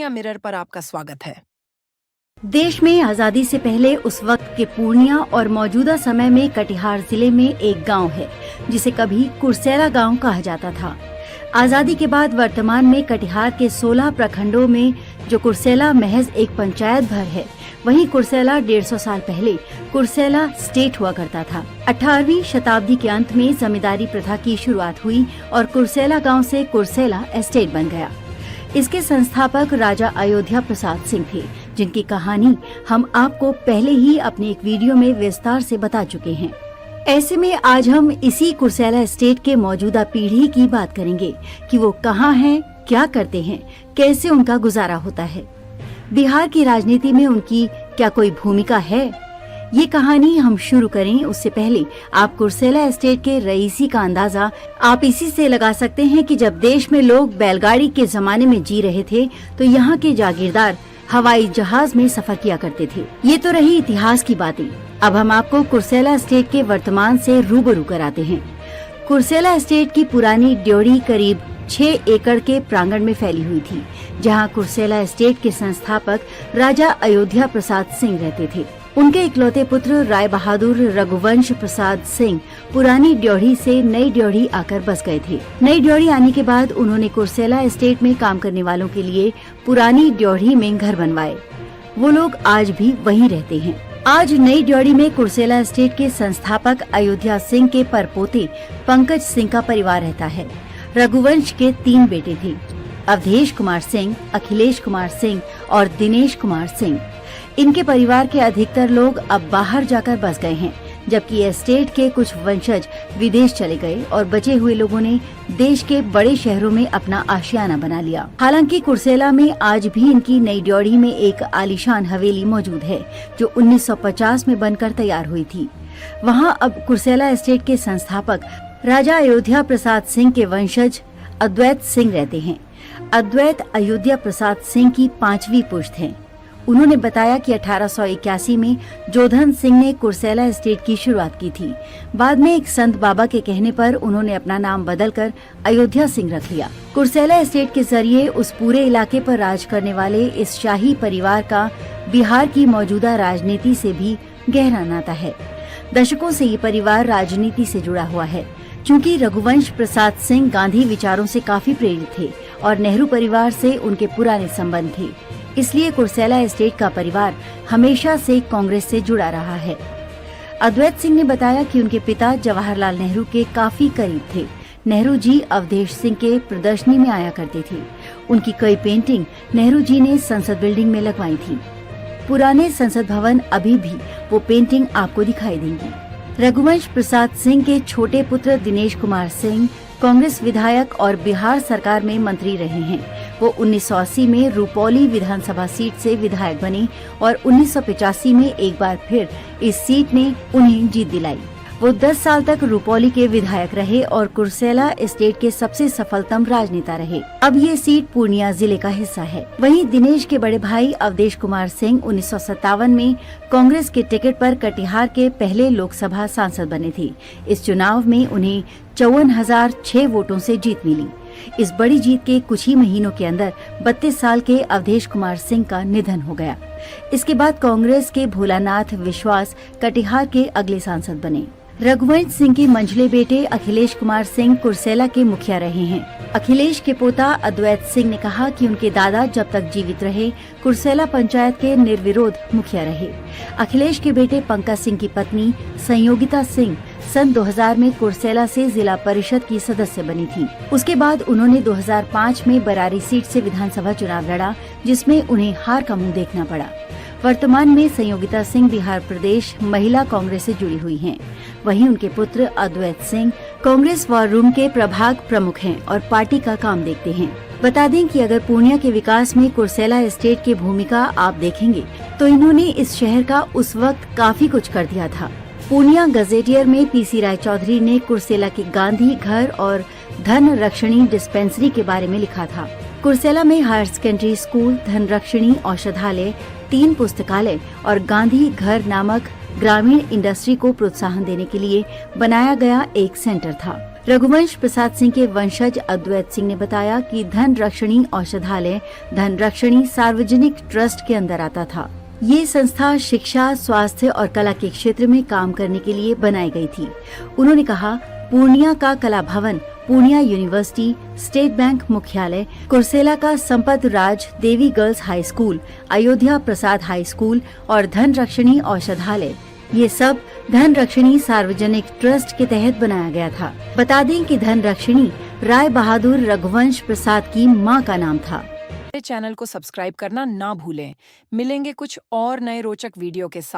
Purnia mirror पर आपका स्वागत है। देश में आजादी से पहले उस वक्त के पूर्णिया और मौजूदा समय में कटिहार जिले में एक गांव है जिसे कभी कुर्सेला गांव कहा जाता था। आजादी के बाद वर्तमान में कटिहार के 16 प्रखंडों में जो कुर्सेला महज एक पंचायत भर है, वहीं कुर्सेला 150 साल पहले कुर्सेला स्टेट हुआ करता था। 18वीं शताब्दी के अंत में जमींदारी प्रथा की शुरुआत हुई और कुर्सेला गांव से कुर्सेला एस्टेट बन गया। इसके संस्थापक राजा अयोध्या प्रसाद सिंह थे, जिनकी कहानी हम आपको पहले ही अपने एक वीडियो में विस्तार से बता चुके हैं। ऐसे में आज हम इसी कुर्सेला एस्टेट के मौजूदा पीढ़ी की बात करेंगे कि वो कहाँ हैं, क्या करते हैं, कैसे उनका गुजारा होता है। बिहार की राजनीति में उनकी क्या कोई भूमिका है? ये कहानी हम शुरू करें उससे पहले आप कुर्सेला एस्टेट के रईसी का अंदाजा आप इसी से लगा सकते हैं कि जब देश में लोग बैलगाड़ी के जमाने में जी रहे थे तो यहाँ के जागीरदार हवाई जहाज में सफर किया करते थे। ये तो रही इतिहास की बातें। अब हम आपको कुर्सेला एस्टेट के वर्तमान से रूबरू कराते हैं। कुर्सेला एस्टेट की पुरानी ड्योढ़ी करीब 6 एकड़ के प्रांगण में फैली हुई थी, जहाँ कुर्सेला एस्टेट के संस्थापक राजा अयोध्या प्रसाद सिंह रहते थे। उनके इकलौते पुत्र राय बहादुर रघुवंश प्रसाद सिंह पुरानी ड्योढ़ी से नई ड्योढ़ी आकर बस गए थे। नई ड्योढ़ी आने के बाद उन्होंने कुर्सेला एस्टेट में काम करने वालों के लिए पुरानी ड्योढ़ी में घर बनवाए। वो लोग आज भी वहीं रहते हैं। आज नई ड्योढ़ी में कुर्सेला एस्टेट के संस्थापक अयोध्या सिंह के परपोते पंकज सिंह का परिवार रहता है। रघुवंश के 3 बेटे थे, अवधेश कुमार सिंह, अखिलेश कुमार सिंह और दिनेश कुमार सिंह। इनके परिवार के अधिकतर लोग अब बाहर जाकर बस गए हैं, जबकि एस्टेट के कुछ वंशज विदेश चले गए और बचे हुए लोगों ने देश के बड़े शहरों में अपना आशियाना बना लिया। हालांकि कुर्सेला में आज भी इनकी नई ड्योढ़ी में एक आलीशान हवेली मौजूद है, जो 1950 में बनकर तैयार हुई थी। वहां अब कुर्सेला एस्टेट के संस्थापक राजा अयोध्या प्रसाद सिंह के वंशज अद्वैत सिंह रहते हैं। अद्वैत अयोध्या प्रसाद सिंह की 5वीं पुश्त हैं। उन्होंने बताया कि 1881 में जोधन सिंह ने कुर्सेला एस्टेट की शुरुआत की थी। बाद में एक संत बाबा के कहने पर उन्होंने अपना नाम बदलकर अयोध्या सिंह रख लिया। कुर्सेला एस्टेट के जरिए उस पूरे इलाके पर राज करने वाले इस शाही परिवार का बिहार की मौजूदा राजनीति से भी गहरा नाता है। दशकों से ये परिवार राजनीति से जुड़ा हुआ है। चूँकि रघुवंश प्रसाद सिंह गांधी विचारों से काफी प्रेरित थे और नेहरू परिवार से उनके पुराने संबंध थे, इसलिए कुर्सेला एस्टेट का परिवार हमेशा से कांग्रेस से जुड़ा रहा है। अद्वैत सिंह ने बताया कि उनके पिता जवाहरलाल नेहरू के काफी करीब थे। नेहरू जी अवधेश सिंह के प्रदर्शनी में आया करते थे। उनकी कई पेंटिंग नेहरू जी ने संसद बिल्डिंग में लगवाई थी। पुराने संसद भवन अभी भी वो पेंटिंग आपको दिखाई देंगी। रघुवंश प्रसाद सिंह के छोटे पुत्र दिनेश कुमार सिंह कांग्रेस विधायक और बिहार सरकार में मंत्री रहे हैं। वो 1980 में रुपौली विधानसभा सीट से विधायक बने और 1985 में एक बार फिर इस सीट ने उन्हें जीत दिलाई। वो 10 साल तक रुपौली के विधायक रहे और कुर्सेला एस्टेट के सबसे सफलतम राजनेता रहे। अब ये सीट पूर्णिया जिले का हिस्सा है। वहीं दिनेश के बड़े भाई अवधेश कुमार सिंह 1957 में कांग्रेस के टिकट पर कटिहार के पहले लोकसभा सांसद बने थे। इस चुनाव में उन्हें 54,006 वोटों से जीत मिली। इस बड़ी जीत के कुछ ही महीनों के अंदर 32 साल के अवधेश कुमार सिंह का निधन हो गया। इसके बाद कांग्रेस के भोलानाथ विश्वास कटिहार के अगले सांसद बने। रघुवंश सिंह के मंझले बेटे अखिलेश कुमार सिंह कुर्सेला के मुखिया रहे हैं। अखिलेश के पोता अद्वैत सिंह ने कहा कि उनके दादा जब तक जीवित रहे कुर्सेला पंचायत के निर्विरोध मुखिया रहे। अखिलेश के बेटे पंकज सिंह की पत्नी संयोगिता सिंह सन 2000 में कुर्सेला से जिला परिषद की सदस्य बनी थी। उसके बाद उन्होंने 2005 में बरारी सीट से विधानसभा चुनाव लड़ा, जिसमें उन्हें हार का मुंह देखना पड़ा। वर्तमान में संयोगिता सिंह बिहार प्रदेश महिला कांग्रेस से जुड़ी हुई हैं। वहीं उनके पुत्र अद्वैत सिंह कांग्रेस वॉर रूम के प्रभाग प्रमुख हैं और पार्टी का काम देखते हैं। बता दें कि अगर पूर्णिया के विकास में कुर्सेला एस्टेट की भूमिका आप देखेंगे तो इन्होंने इस शहर का उस वक्त काफी कुछ कर दिया था। पूर्णिया गजेटियर में पीसी राय चौधरी ने कुर्सेला के गांधी घर और धन रक्षणी डिस्पेंसरी के बारे में लिखा था। कुर्सेला में हायर सेकेंडरी स्कूल, धन रक्षणी औषधालय, 3 पुस्तकालय और गांधी घर नामक ग्रामीण इंडस्ट्री को प्रोत्साहन देने के लिए बनाया गया एक सेंटर था। रघुवंश प्रसाद सिंह के वंशज अद्वैत सिंह ने बताया कि धनरक्षणी औषधालय धनरक्षणी सार्वजनिक ट्रस्ट के अंदर आता था। ये संस्था शिक्षा, स्वास्थ्य और कला के क्षेत्र में काम करने के लिए बनाई गई थी। उन्होंने कहा, पूर्णिया का कला भवन, पूर्णिया यूनिवर्सिटी, स्टेट बैंक मुख्यालय, कुर्सेला का Sampat Raj Devi girls high school, Ayodhya Prasad high school और धनरक्षणी औषधालय, ये सब धनरक्षणी सार्वजनिक ट्रस्ट के तहत बनाया गया था। बता दें कि धनरक्षणी राय बहादुर रघुवंश प्रसाद की मां का नाम था। चैनल को सब्सक्राइब करना ना भूलें। मिलेंगे कुछ और नए रोचक वीडियो के साथ।